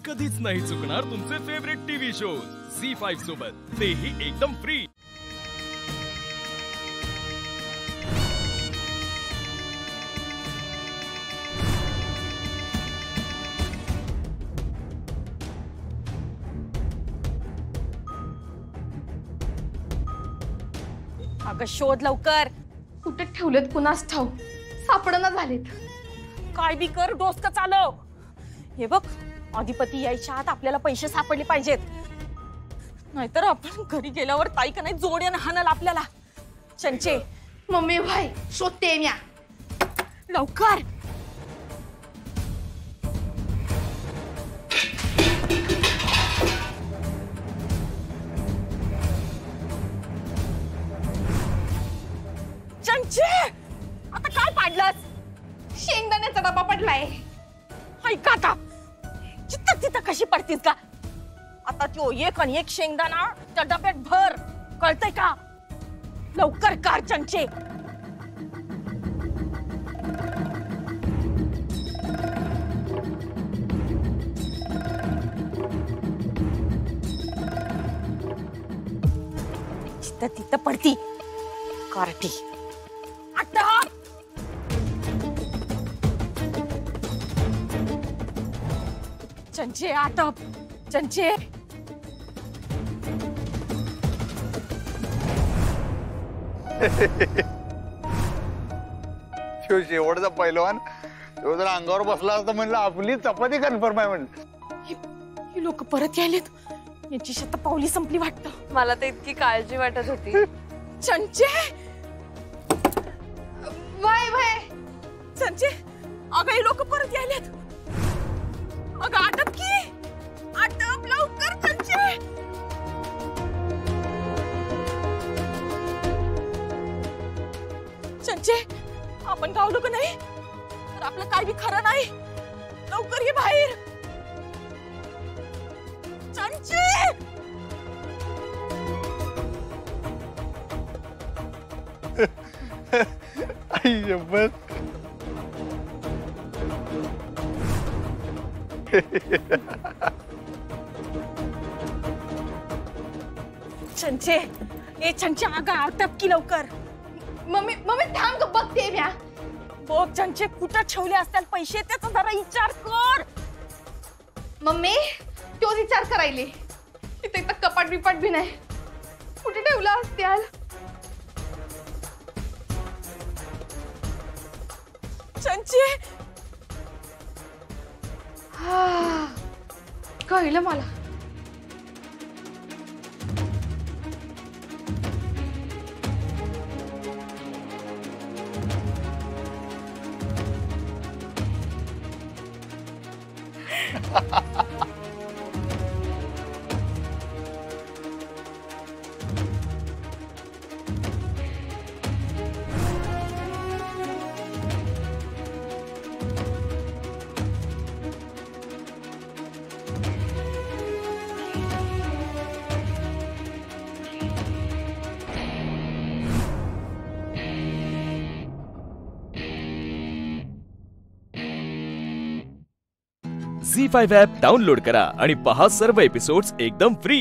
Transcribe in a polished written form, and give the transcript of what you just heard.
कधीच नाही चुकणार तुमचे फेवरेट टीव्ही शोज झी5 सोबत, तेही एकदम फ्री। अगं शोध लवकर। कुठे ठेवलेत कुणास ठाऊ, सापडना झालेत। काय बी कर, डोसकं चालव। हे बघ, अधिपती यायच्या आत आपल्याला पैसे सापडले पाहिजेत, नाहीतर आपण घरी गेल्यावर ताई का नाही जोड्यानं हाणल आपल्याला। चंचे मम्मी भाई शोधते म्या, लवकर। चंचे आता काय पाडलास? शेंगदाण्याचा डबा पडलाय। ऐका आता, चित्त तिथं कशी पडतीस का? आता तो एक आणि एक शेंगदाणा त्या डब्यात भर, कळतंय का? लवकर कर चंचे। चित्त तिथं पडती कार्टी। आता चंचे आटप, चंचे। शेवटचा पहिलवान तो जर अंगावर बसला असता म्हणलं आपली चपाती कन्फर्म आहे म्हणलं। ही लोक परत यायलेत, यांची शतपावली संपली वाटतं। मला तर इतकी काळजी वाटत होती। चंचे वाय वाय चंचे, अगं ही लोक परत यायलेत। अगं आटप की, आटप लवकर चंचे। चंचे आपण गावलो का नाही तर आपलं काय बी खरं नाही। लवकर ये बाहेर चंचे। आई शपथ। चंचे ए चंचे, अगं आटप की लवकर। मम्मी मम्मी थांब ग, बघते म्या। बघ चंचे, कुठं ठेवले असतील पैसे त्याचा जरा विचार कर। मम्मी तो विचार करायले, इथे तर कपाट बिपाट भी नाही, कुठे ठेवला असत्याल? चंचे हा कळलं मला। झी5 ॲप डाउनलोड करा आणि पहा सर्व एपिसोड्स एकदम फ्री।